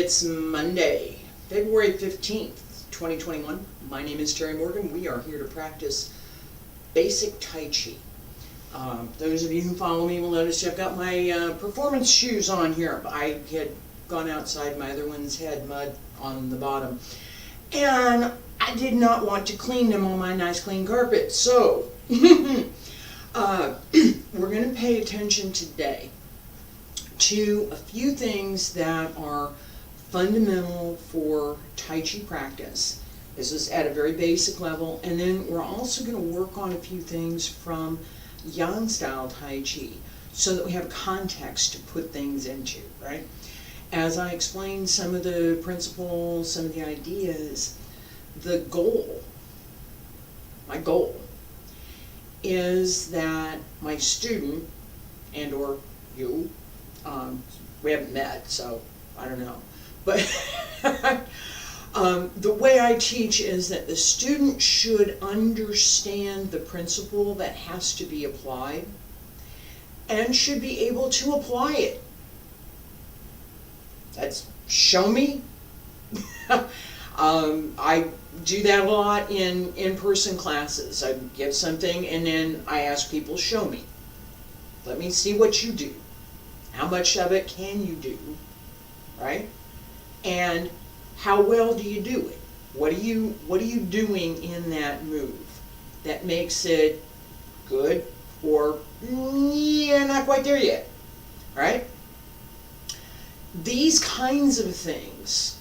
It's Monday, February 15th, 2021. My name is Terry Morgan. We are here to practice basic Taiji. Those of you who follow me will notice I've got my performance shoes on here. I had gone outside, my other ones had mud on the bottom. And I did not want to clean them on my nice clean carpet. So, we're going to pay attention today to a few things that are fundamental for Taiji practice. This is at a very basic level, and then we're also going to work on a few things from Yan style Taiji so that we have context to put things into, right? As I explain some of the principles, some of the ideas, the goal, my goal, is that my student and or you, we haven't met, so I don't know, but the way I teach is that the student should understand the principle that has to be applied and should be able to apply it. That's show me. I do that a lot in in-person classes. I give something and then I ask people, show me. Let me see what you do. How much of it can you do, right? And how well do you do it? What are you doing in that move that makes it good or yeah, not quite there yet, right? These kinds of things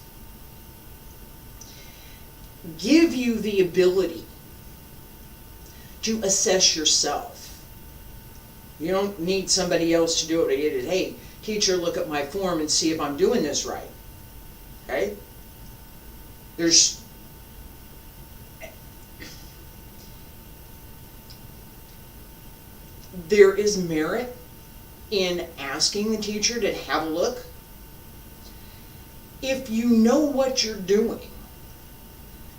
give you the ability to assess yourself. You don't need somebody else to do it. Hey, teacher, look at my form and see if I'm doing this right. Okay? There is merit in asking the teacher to have a look. If you know what you're doing,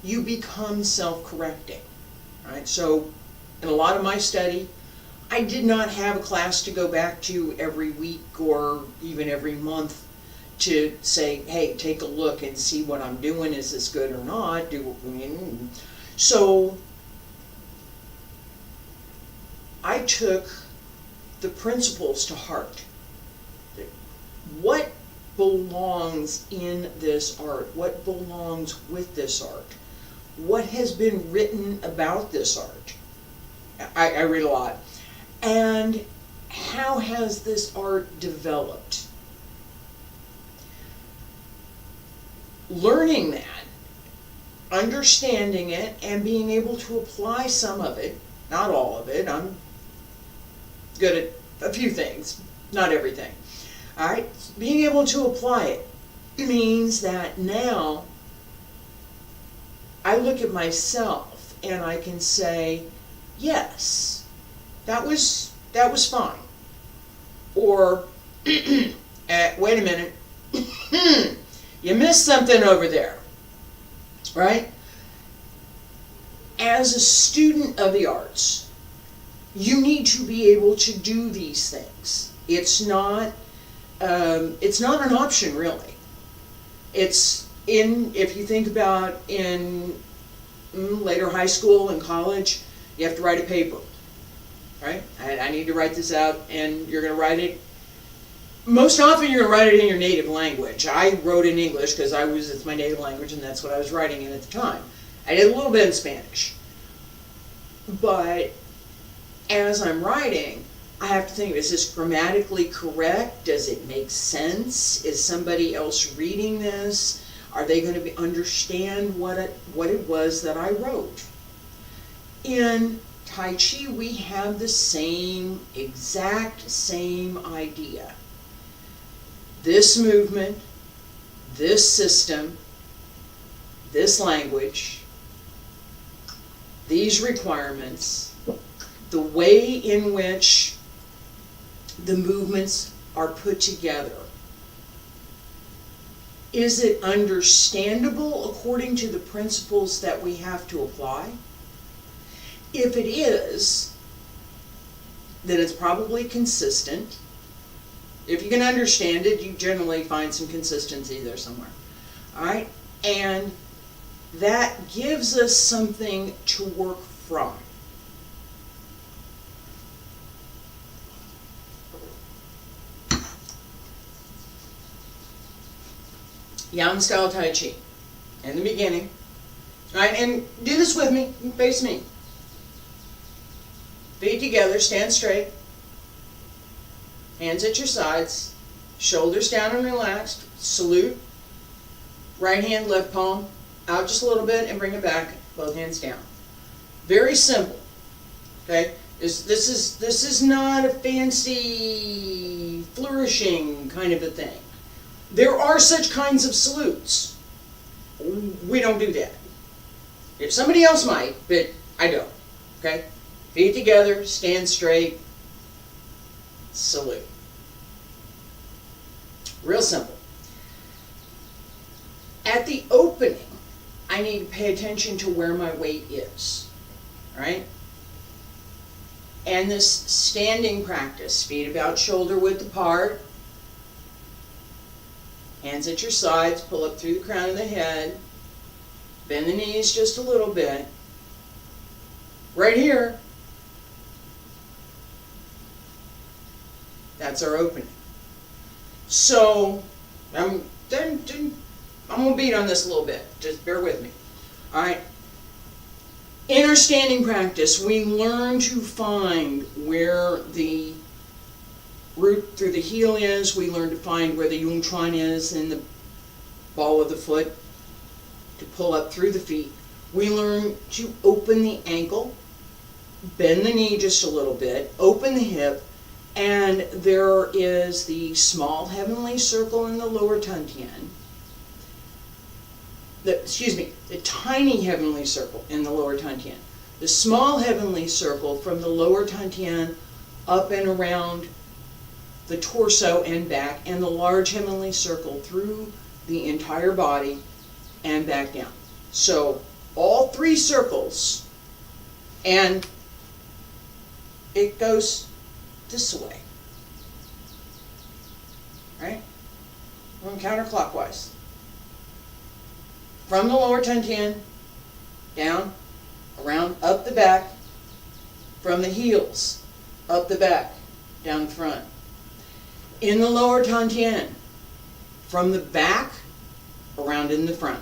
you become self-correcting. Right? So, in a lot of my study, I did not have a class to go back to every week or even every month to say, hey, take a look and see what I'm doing. Is this good or not? So I took the principles to heart. What belongs in this art? What belongs with this art? What has been written about this art? I read a lot. And how has this art developed? Learning that, understanding it, and being able to apply some of it, not all of it. I'm good at a few things, not everything. All right, being able to apply it means that now I look at myself and I can say, yes, that was fine. Or, wait a minute, you missed something over there, right? As a student of the arts, you need to be able to do these things. It's not an option, really. It's if you think about in later high school and college, you have to write a paper, right? I need to write this out, and you're going to write it. Most often, you're going to write it in your native language. I wrote in English because it's my native language, and that's what I was writing in at the time. I did a little bit in Spanish, but as I'm writing, I have to think, is this grammatically correct? Does it make sense? Is somebody else reading this? Are they going to understand what it was that I wrote? In Taiji, we have the exact same idea. This movement, this system, this language, these requirements, the way in which the movements are put together. Is it understandable according to the principles that we have to apply? If it is, then it's probably consistent. If you can understand it, you generally find some consistency there somewhere. All right? And that gives us something to work from. Yang style Tai Chi. In the beginning. All right, and do this with me. Face me. Feet together, stand straight. Hands at your sides. Shoulders down and relaxed. Salute. Right hand, left palm. Out just a little bit and bring it back. Both hands down. Very simple. Okay? This is not a fancy, flourishing kind of a thing. There are such kinds of salutes. We don't do that. If somebody else might, but I don't. Okay? Feet together, stand straight, salute. Real simple. At the opening, I need to pay attention to where my weight is. Right? And this standing practice, feet about shoulder width apart, hands at your sides, pull up through the crown of the head, bend the knees just a little bit. Right here, that's our opening. So, I'm going to beat on this a little bit. Just bear with me. All right. In our standing practice, we learn to find where the root through the heel is. We learn to find where the Yung Chuan is in the ball of the foot to pull up through the feet. We learn to open the ankle, bend the knee just a little bit, open the hip, and there is the small heavenly circle in the lower Tantian. The tiny heavenly circle in the lower Tantian. The small heavenly circle from the lower Tantian up and around the torso and back, and the large heavenly circle through the entire body and back down. So all three circles, and it goes this way. Right? We're going counterclockwise. From the lower Tantian, down, around, up the back, from the heels, up the back, down front. In the lower Tantian, from the back, around in the front.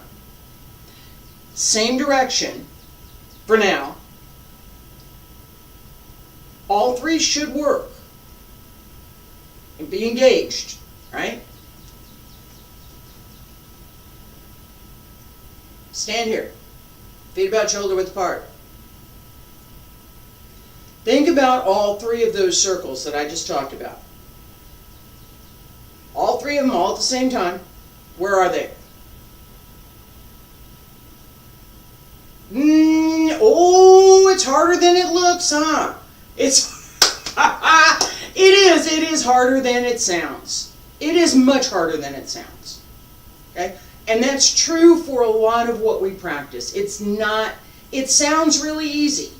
Same direction for now. All three should work and be engaged, right? Stand here. Feet about shoulder width apart. Think about all three of those circles that I just talked about. All three of them all at the same time. Where are they? It's harder than it looks, huh? It is harder than it sounds. It is much harder than it sounds. Okay? And that's true for a lot of what we practice. It sounds really easy.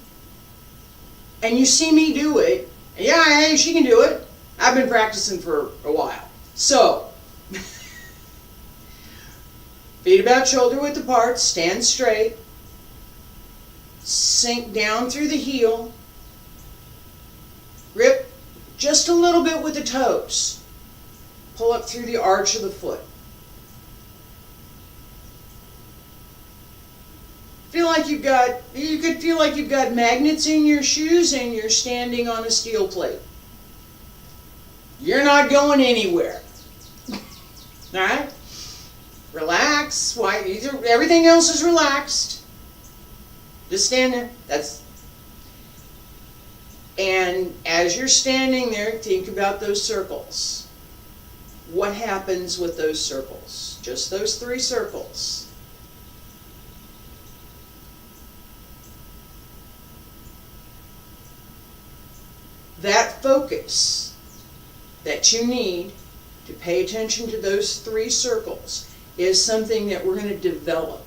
And you see me do it. Yeah, she can do it. I've been practicing for a while. So, feet about shoulder width apart, stand straight, sink down through the heel, grip just a little bit with the toes, pull up through the arch of the foot. You could feel like you've got magnets in your shoes and you're standing on a steel plate. You're not going anywhere. Alright? Relax. Everything else is relaxed. Just stand there. And as you're standing there, think about those circles. What happens with those circles? Just those three circles. That focus that you need to pay attention to those three circles is something that we're going to develop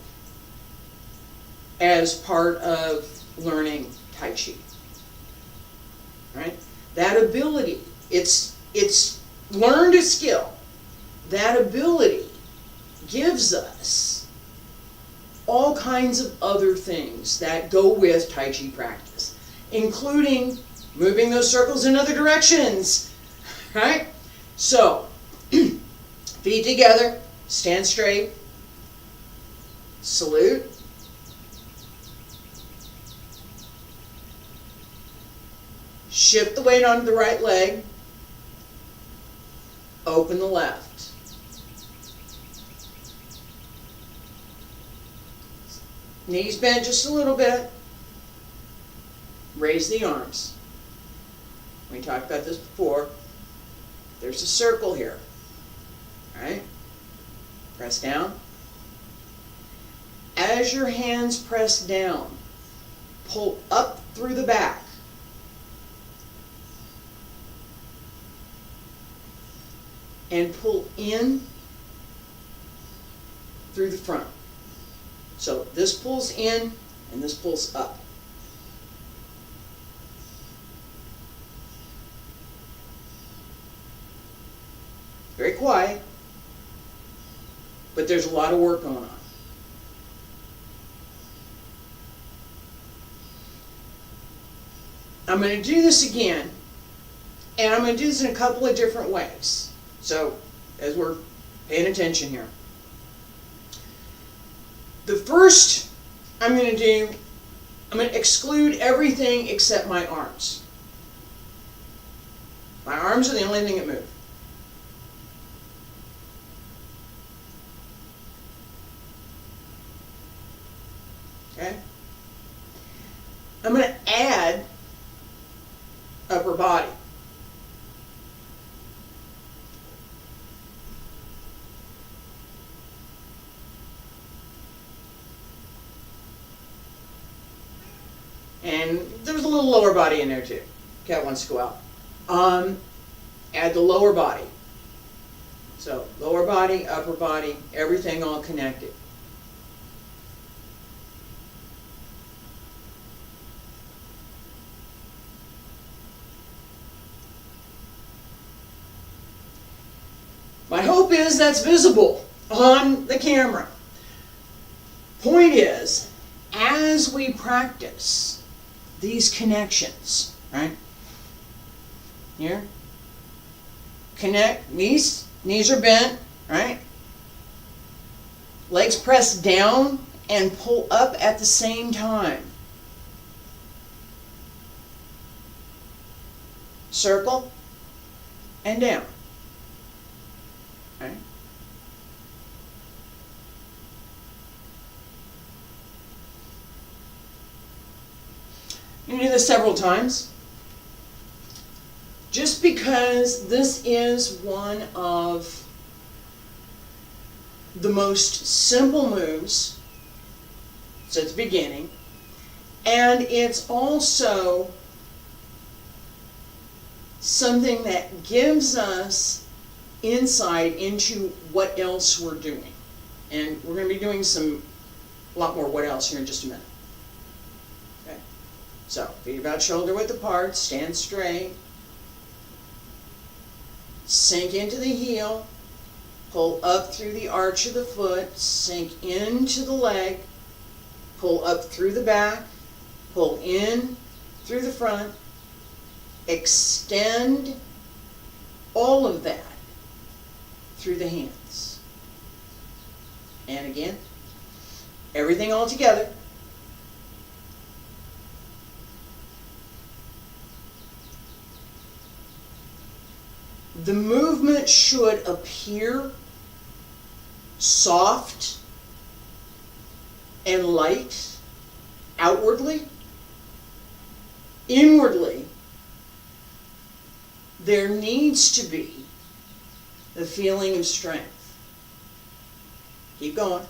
as part of learning Tai Chi. Right? That ability, it's learned a skill, that ability gives us all kinds of other things that go with Tai Chi practice, including moving those circles in other directions, right? So, feet together, stand straight, salute, shift the weight onto the right leg, open the left. Knees bent just a little bit. Raise the arms. We talked about this before. There's a circle here. Right? Press down. As your hands press down, pull up through the back. And pull in through the front. So this pulls in and this pulls up. Very quiet, but there's a lot of work going on. I'm going to do this again, and I'm going to do this in a couple of different ways. So, as we're paying attention here. The first I'm going to exclude everything except my arms. My arms are the only thing that move. Okay? I'm going to add upper body. And there's a little lower body in there too. Cat wants to go out. Add the lower body. So lower body, upper body, everything all connected. My hope is that's visible on the camera. Point is, as we practice these connections, right? Here. Connect, knees are bent, right? Legs press down and pull up at the same time. Circle and down. Okay. You can do this several times. Just because this is one of the most simple moves, it's at the beginning, and it's also something that gives us insight into what else we're doing. And we're going to be doing a lot more what else here in just a minute. Okay. So, feet about shoulder width apart, stand straight. Sink into the heel, pull up through the arch of the foot, sink into the leg, pull up through the back, pull in through the front, extend all of that through the hands. And again, everything all together. The movement should appear soft and light outwardly. Inwardly, there needs to be a feeling of strength. Keep going.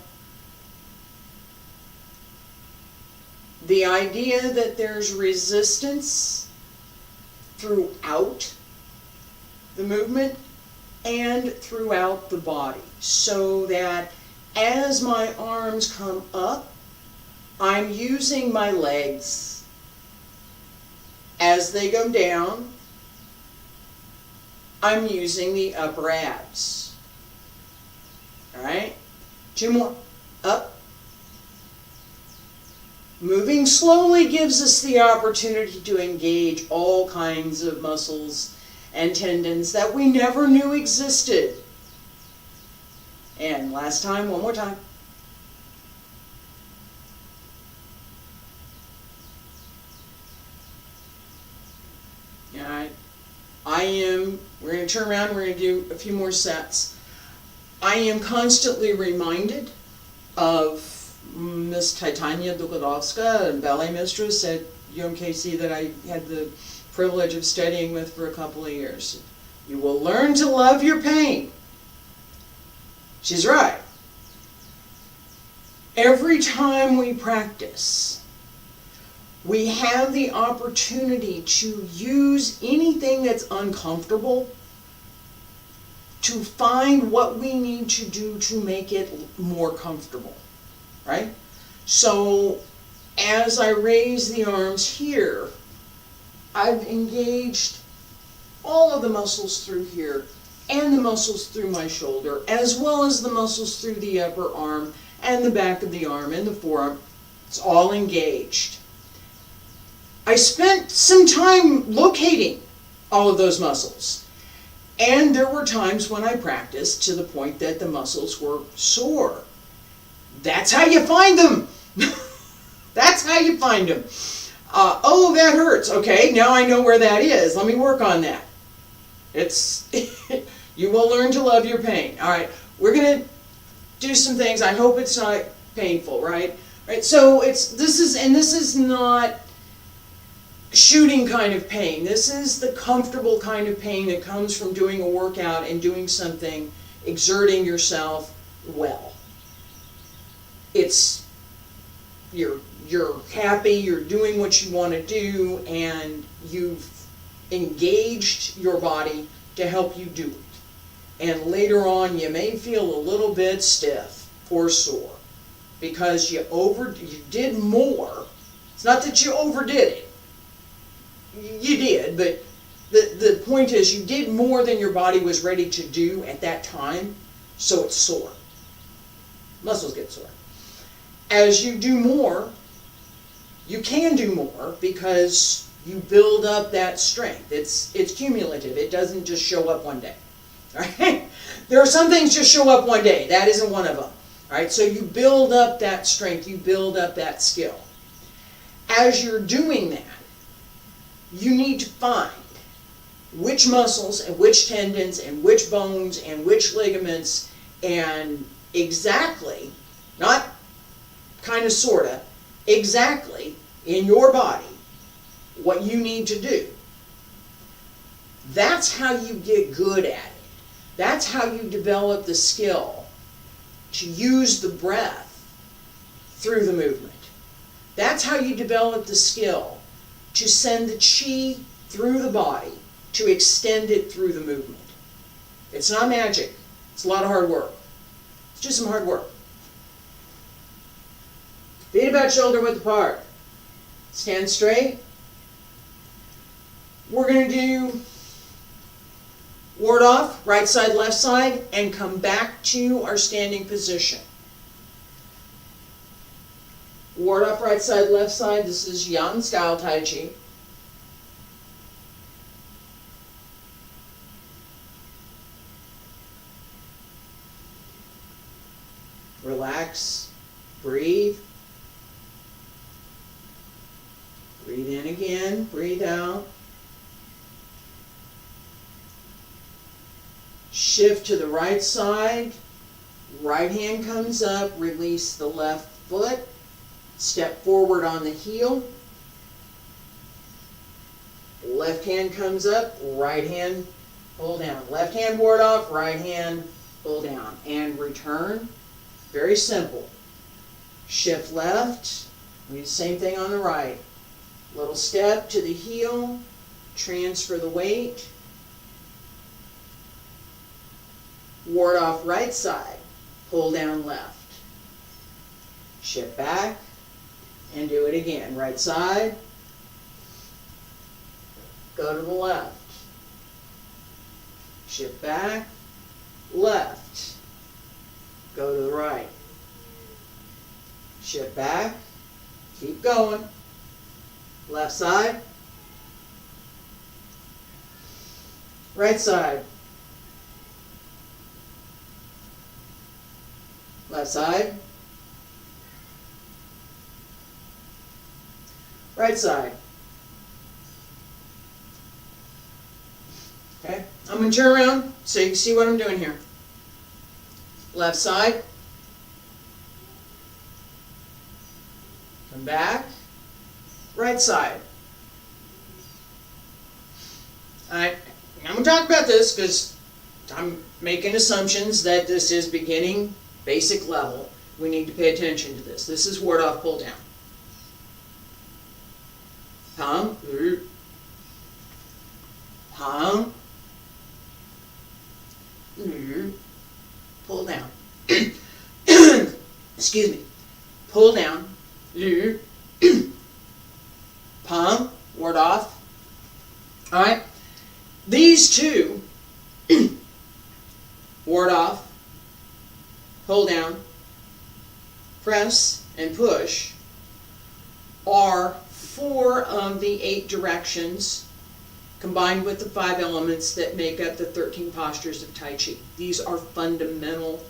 The idea that there's resistance throughout the movement and throughout the body, so that as my arms come up, I'm using my legs. As they go down, I'm using the upper abs. Alright? 2 more. Up. Moving slowly gives us the opportunity to engage all kinds of muscles and tendons that we never knew existed. And last time, one more time. Alright. We're going to turn around, we're going to do a few more sets. I am constantly reminded of Miss Titania Dukadovska, a ballet mistress at UMKC that I had the privilege of studying with for a couple of years. You will learn to love your pain. She's right. Every time we practice, we have the opportunity to use anything that's uncomfortable to find what we need to do to make it more comfortable, right? So as I raise the arms here, I've engaged all of the muscles through here and the muscles through my shoulder, as well as the muscles through the upper arm and the back of the arm and the forearm. It's all engaged. I spent some time locating all of those muscles. And there were times when I practiced to the point that the muscles were sore. That's how you find them. That's how you find them. Oh, that hurts. Okay, now I know where that is. Let me work on that. It's you will learn to love your pain. All right, we're gonna do some things. I hope it's not painful, right? Right. So this is not shooting kind of pain. This is the comfortable kind of pain that comes from doing a workout and doing something, exerting yourself well. It's you're happy, you're doing what you want to do, and you've engaged your body to help you do it. And later on you may feel a little bit stiff or sore because you did more. It's not that you overdid it. You did, but the point is you did more than your body was ready to do at that time, so it's sore. Muscles get sore. As you do more, you can do more because you build up that strength. It's cumulative. It doesn't just show up one day. All right? There are some things just show up one day. That isn't one of them. All right? So you build up that strength. You build up that skill. As you're doing that, you need to find which muscles and which tendons and which bones and which ligaments and exactly, not kind of sorta, exactly in your body what you need to do. That's how you get good at it. That's how you develop the skill to use the breath through the movement. That's how you develop the skill to send the chi through the body, to extend it through the movement. It's not magic. It's a lot of hard work. It's just some hard work. Feet about shoulder width apart. Stand straight. We're going to do ward off, right side, left side, and come back to our standing position. Ward off, right side, left side. This is Yan style Tai Chi. Relax, breathe. Breathe in again, breathe out. Shift to the right side. Right hand comes up, release the left foot. Step forward on the heel. Left hand comes up, right hand pull down. Left hand ward off, right hand pull down. And return. Very simple. Shift left. We do the same thing on the right. Little step to the heel. Transfer the weight. Ward off right side. Pull down left. Shift back. And do it again. Right side. Go to the left. shift back, left, go to the right, shift back, keep going, left side, right side, left side, right side. Okay, I'm going to turn around so you can see what I'm doing here. Left side, come back, right side. Alright, I'm going to talk about this because I'm making assumptions that this is beginning, basic level. We need to pay attention to this. This is ward off, pull down. Palm, palm, pull down. Excuse me. Pull down. Palm, ward off. Alright. These two, ward off, pull down, press, and push, are 4 of the 8 directions combined with the 5 elements that make up the 13 postures of Tai Chi. These are fundamental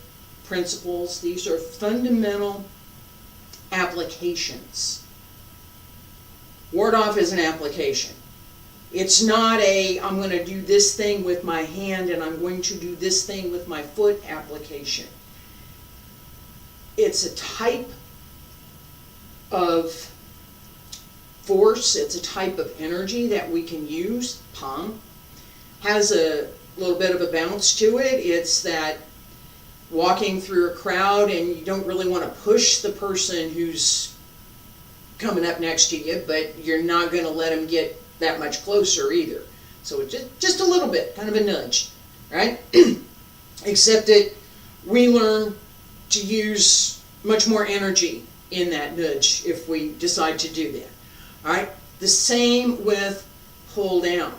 principles. These are fundamental applications. Ward off is an application. It's not a, I'm going to do this thing with my hand and I'm going to do this thing with my foot application. It's a type of force, it's a type of energy that we can use. Palm has a little bit of a bounce to it. It's that walking through a crowd and you don't really want to push the person who's coming up next to you, but you're not going to let them get that much closer either. So it's just a little bit, kind of a nudge, right? Except that we learn to use much more energy in that nudge if we decide to do that. All right, the same with pull down.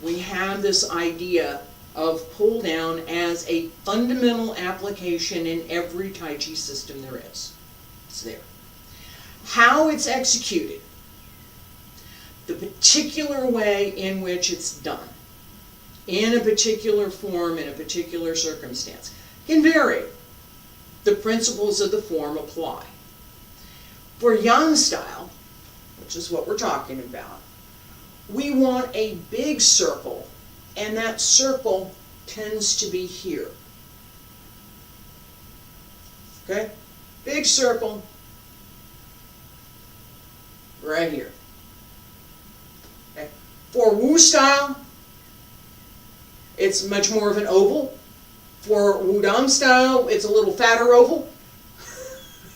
We have this idea of pull down as a fundamental application in every Tai Chi system there is. It's there. How it's executed, the particular way in which it's done, in a particular form, in a particular circumstance, can vary. The principles of the form apply. For Yang style, which is what we're talking about, we want a big circle, and that circle tends to be here. Okay? Big circle, right here. Okay? For Wu style, it's much more of an oval. For Wudang style, it's a little fatter oval.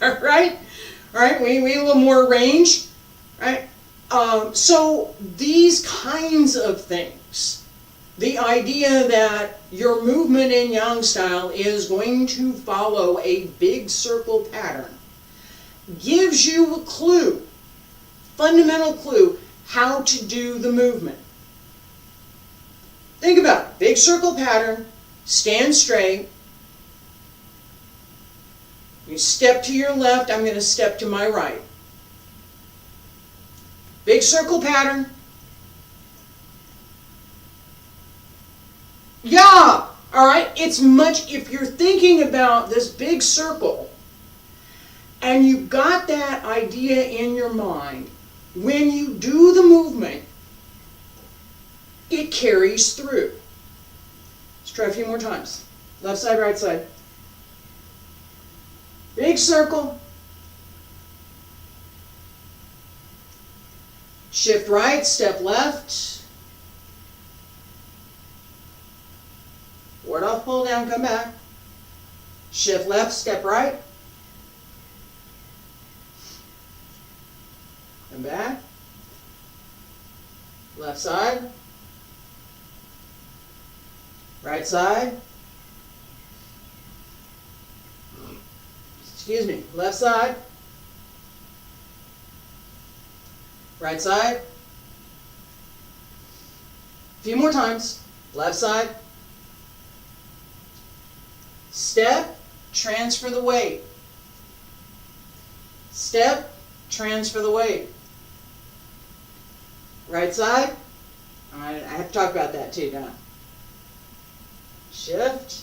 Alright? Alright, we need a little more range. Right? So these kinds of things, the idea that your movement in Yang style is going to follow a big circle pattern, gives you a clue, fundamental clue, how to do the movement. Think about it. Big circle pattern, stand straight. You step to your left, I'm going to step to my right. Big circle pattern. Yeah! Alright, it's much, if you're thinking about this big circle, and you've got that idea in your mind, when you do the movement, it carries through. Let's try a few more times. Left side, right side. Big circle. Shift right, step left. Ward off, pull down, come back. Shift left, step right. Come back. Left side. Right side. Excuse me, left side. Right side. A few more times. Left side. Step, transfer the weight. Step, transfer the weight. Right side. I have to talk about that too, don't I? Shift.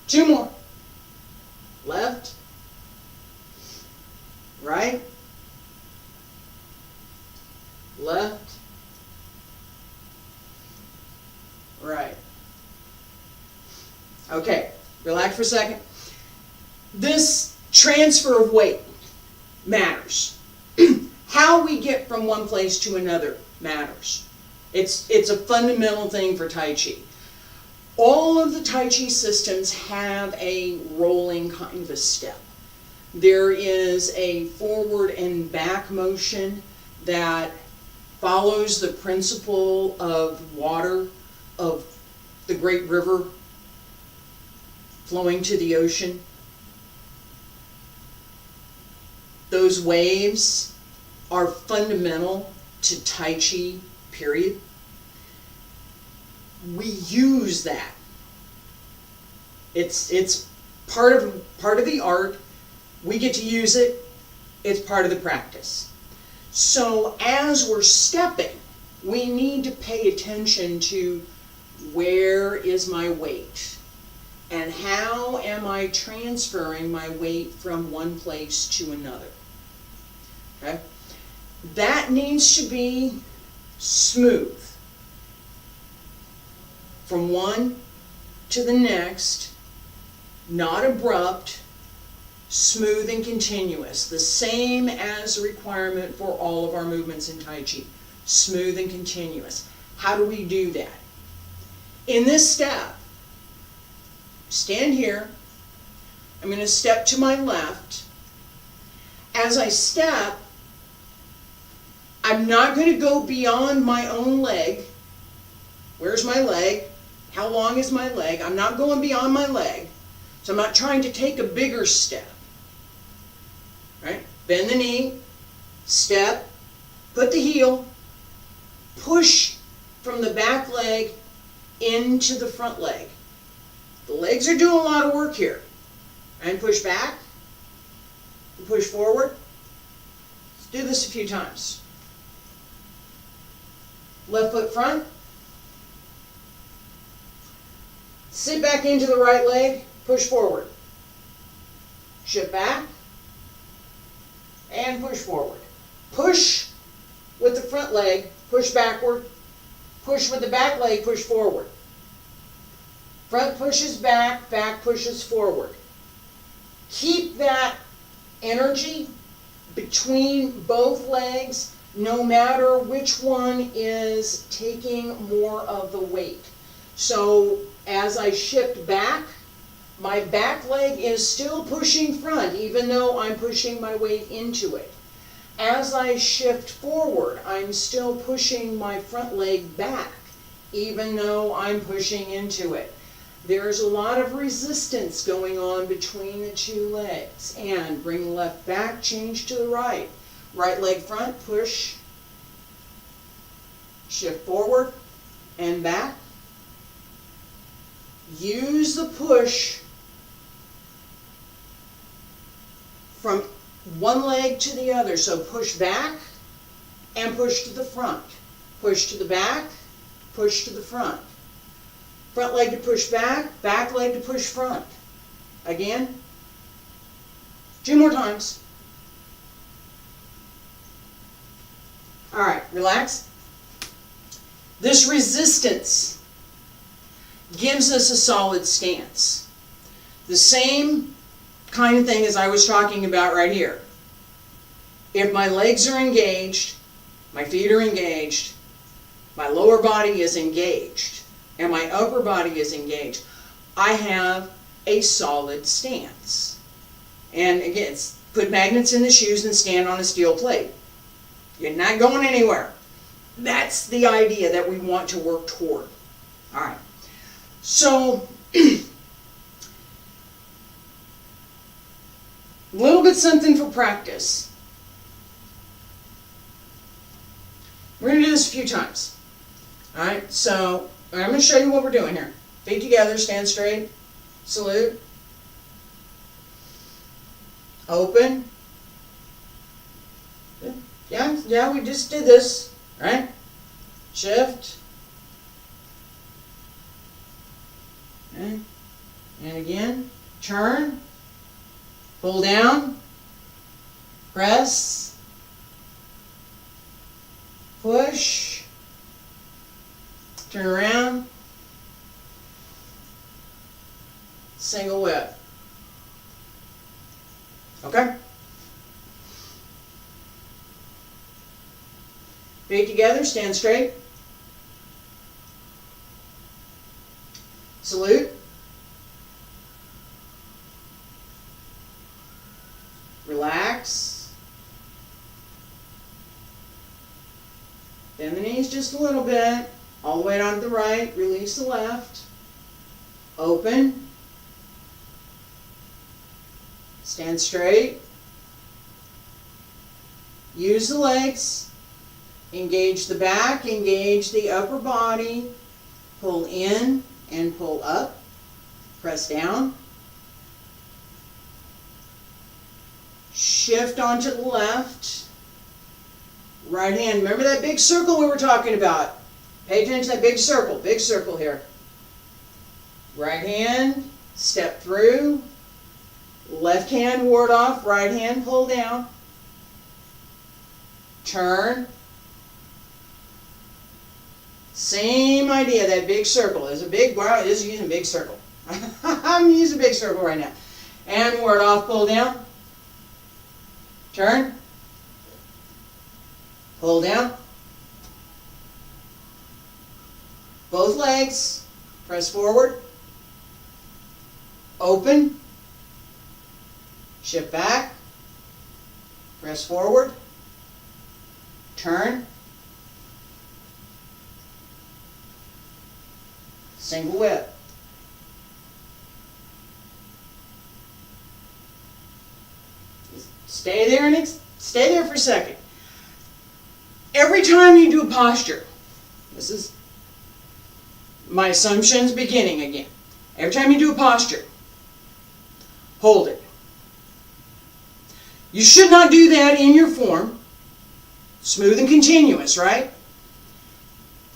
Two more. Left. Right. Left. Right. Okay, relax for a second. This transfer of weight matters. How we get from one place to another matters. It's a fundamental thing for Tai Chi. All of the Tai Chi systems have a rolling kind of a step. There is a forward and back motion that follows the principle of water, of the great river flowing to the ocean. Those waves are fundamental to Tai Chi, period. We use that. It's part of the art. We get to use it. It's part of the practice. So as we're stepping, we need to pay attention to where is my weight and how am I transferring my weight from one place to another. Okay? That needs to be smooth. From one to the next, not abrupt, smooth and continuous. The same as a requirement for all of our movements in Tai Chi. Smooth and continuous. How do we do that? In this step, stand here. I'm going to step to my left. As I step, I'm not going to go beyond my own leg. Where's my leg? How long is my leg? I'm not going beyond my leg. So I'm not trying to take a bigger step. Right? Bend the knee, step, put the heel, push from the back leg into the front leg. The legs are doing a lot of work here. And push back, push forward. Let's do this a few times. Left foot front. Sit back into the right leg, push forward. Shift back, and push forward. Push with the front leg, push backward. Push with the back leg, push forward. Front pushes back, back pushes forward. Keep that energy between both legs, no matter which one is taking more of the weight. So as I shift back, my back leg is still pushing front, even though I'm pushing my weight into it. As I shift forward, I'm still pushing my front leg back, even though I'm pushing into it. There's a lot of resistance going on between the two legs. And bring the left back, change to the right. Right leg front, push. Shift forward and back. Use the push from one leg to the other. So push back and push to the front. Push to the back, push to the front. Front leg to push back leg to push front. Again. 2 more times. All right, relax. This resistance gives us a solid stance. The same kind of thing as I was talking about right here. If my legs are engaged, my feet are engaged, my lower body is engaged, and my upper body is engaged, I have a solid stance. And again, put magnets in the shoes and stand on a steel plate. You're not going anywhere. That's the idea that we want to work toward. All right. So, a little bit something for practice. We're going to do this a few times. Alright, so I'm going to show you what we're doing here. Feet together, stand straight, salute, open. Yeah, we just did this, right? Shift. Okay. And again, turn, pull down, press, push, turn around, single whip. Okay? Feet together, stand straight. Salute. Relax. Bend the knees just a little bit. All the way down to the right. Release the left. Open. Stand straight. Use the legs. Engage the back. Engage the upper body. Pull in and pull up. Press down. Shift onto the left. Right hand. Remember that big circle we were talking about. Pay attention to that big circle here. Right hand, step through. Left hand, ward off. Right hand, pull down. Turn. Same idea, that big circle. There's a big, wow, it is using a big circle. I'm using a big circle right now. And ward off, pull down. Turn. Pull down. Both legs. Press forward. Open. Shift back. Press forward. Turn. Single whip. Stay there and stay there for a second. Every time you do a posture, this is my assumptions beginning again. Every time you do a posture, hold it. You should not do that in your form. Smooth and continuous, right?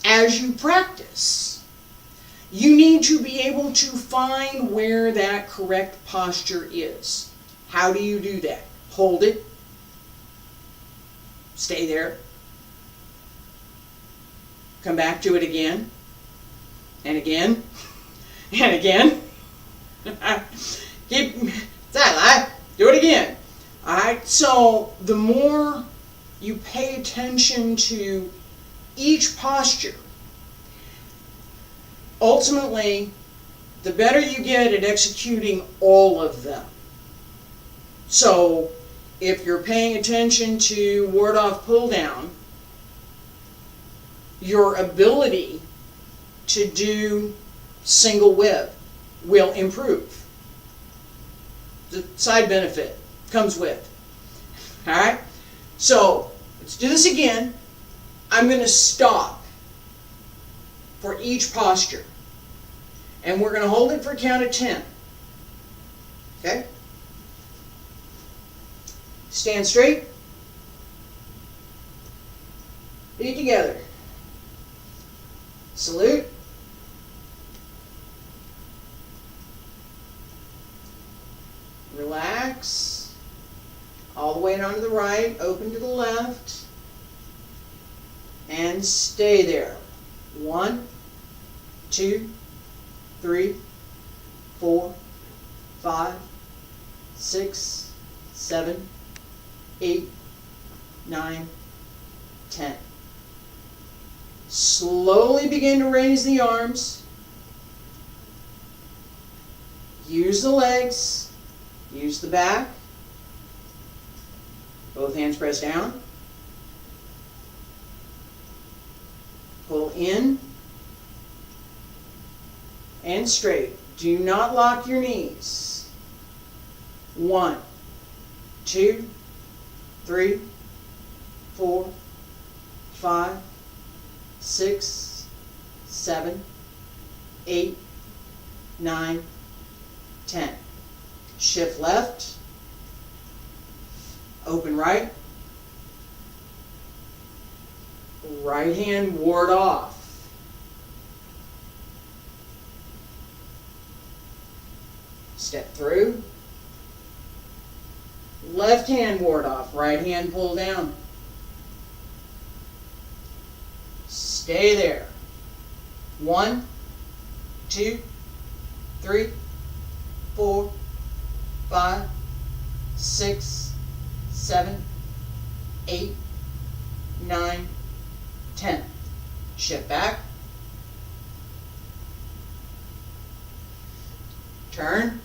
As you practice, you need to be able to find where that correct posture is. How do you do that? Hold it. Stay there. Come back to it again. And again. And again. Keep that. Do it again. Alright, so the more you pay attention to each posture, ultimately, the better you get at executing all of them. So, if you're paying attention to ward off, pull down, your ability to do single whip will improve. The side benefit comes with. Alright? So, let's do this again. I'm going to stop for each posture. And we're going to hold it for a count of 10. Okay? Stand straight. Feet together. Salute. Relax. All the way down to the right. Open to the left. And stay there. 1, 2, 3, 4, 5, 6, 7, 8, 9, 10. Slowly begin to raise the arms. Use the legs. Use the back. Both hands press down. Pull in and straight. Do not lock your knees. 1, 2, 3, 4, 5, 6, 7, 8, 9, 10. Shift left, open right, right hand ward off. Step through, left hand ward off, right hand pull down. Stay there. 1, 2, 3, 4, 5, 6, 7, 8, 9, 10. Shift back. Turn.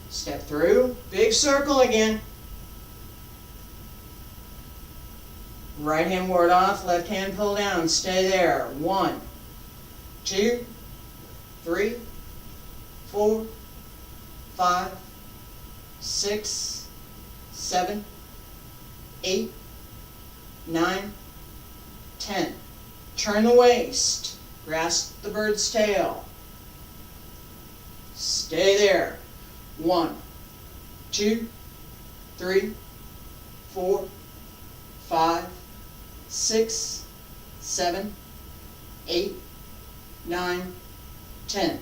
Step through. Big circle again. Right hand ward off, left hand pull down. Stay there. 1, 2, 3, 4, 5, 6, 7, 8, 9, 10. Turn the waist. Grasp the bird's tail. Stay there. 1, 2, 3, 4, 5, 6, 7, 8, 9, 10.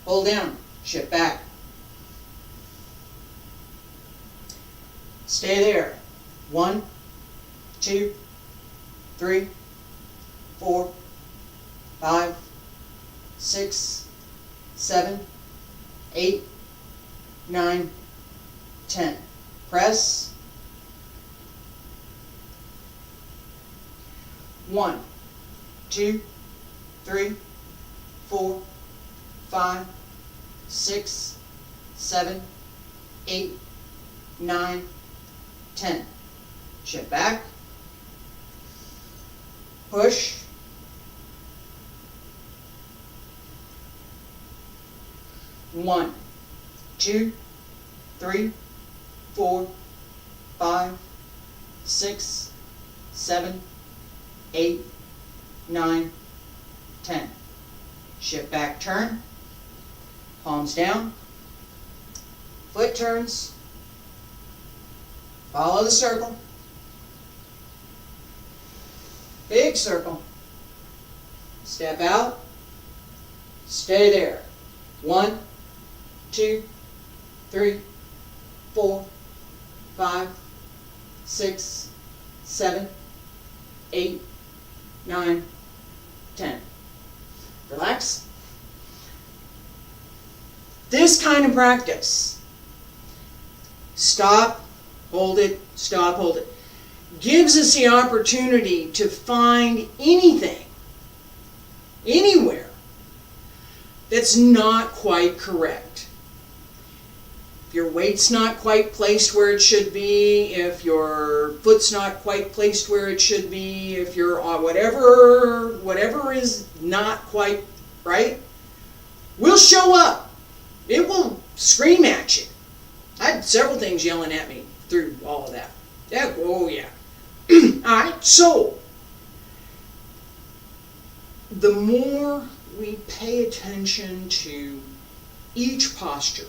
Hold down. Shift back. Stay there. 1, 2, 3, 4, 5, 6, 7, 8, 9, 10. Press. 1, 2, 3, 4, 5, 6, 7, 8, 9, 10. Shift back. Push. 1, 2, 3, 4, 5, 6, 7, 8, 9, 10. Shift back, turn. Palms down. Foot turns. Follow the circle. Big circle. Step out. Stay there. 1, 2, 3, 4, 5, 6, 7, 8, 9, 10. Relax. This kind of practice, stop, hold it, stop, hold it, gives us the opportunity to find anything, anywhere, that's not quite correct. If your weight's not quite placed where it should be, if your foot's not quite placed where it should be, if your whatever is not quite right, will show up. It will scream at you. I had several things yelling at me through all of that. Yeah, oh yeah. Alright, so the more we pay attention to each posture,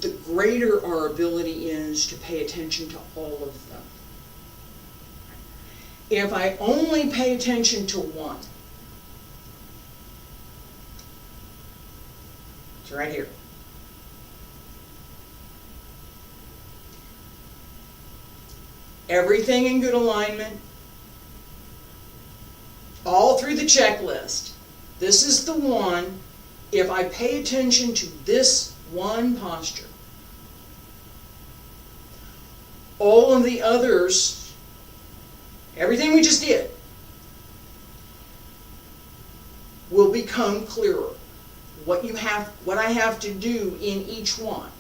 the greater our ability is to pay attention to all of them. If I only pay attention to one, it's right here. Everything in good alignment, all through the checklist. This is the one, if I pay attention to this one posture, all of the others, everything we just did, will become clearer. What I have to do in each one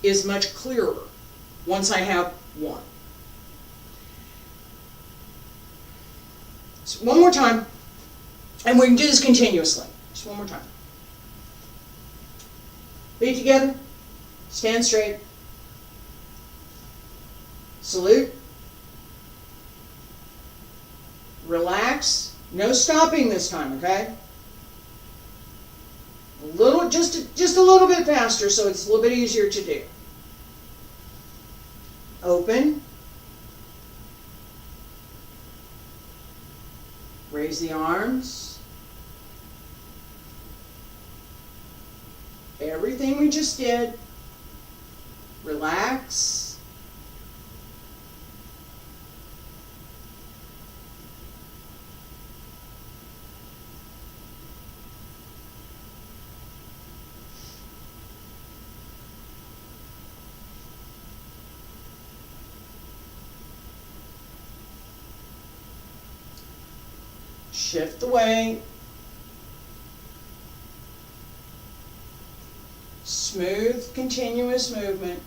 is much clearer once I have one. So one more time, and we can do this continuously. Just one more time. Feet together, stand straight, Salute. Relax. No stopping this time, okay? A little, just a little bit faster so it's a little bit easier to do. Open. Raise the arms. Everything we just did. Relax. Shift the weight. Smooth, continuous movement.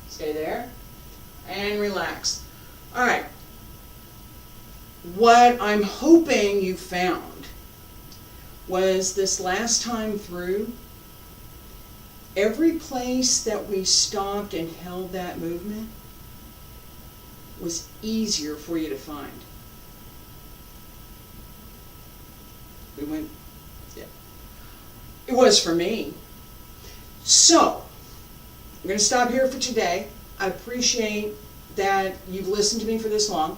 Stay there and relax. All right. What I'm hoping you found was this last time through, every place that we stopped and held that movement was easier for you to find. We went, yeah. It was for me. So, I'm going to stop here for today. I appreciate that you've listened to me for this long.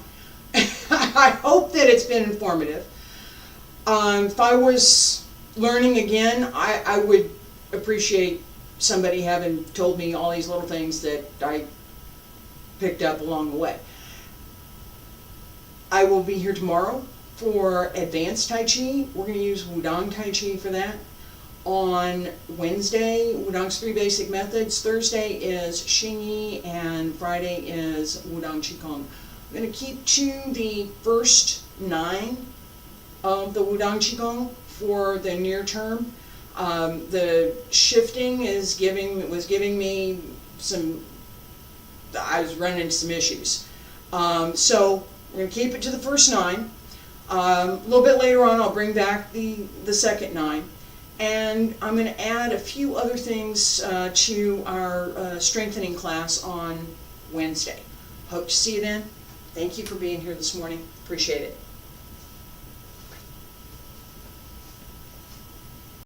I hope that it's been informative. If I was learning again, I would appreciate somebody having told me all these little things that I picked up along the way. I will be here tomorrow for advanced Tai Chi. We're going to use Wudang Tai Chi for that. On Wednesday, Wudang's 3 basic methods. Thursday is Xingyi, and Friday is Wudang Qigong. I'm going to keep to the first 9 of the Wudang Qigong for the near term. The shifting was giving me some, I was running into some issues. So we're going to keep it to the first 9. A little bit later on I'll bring back the second 9. And I'm going to add a few other things to our strengthening class on Wednesday. Hope to see you then. Thank you for being here this morning. Appreciate it.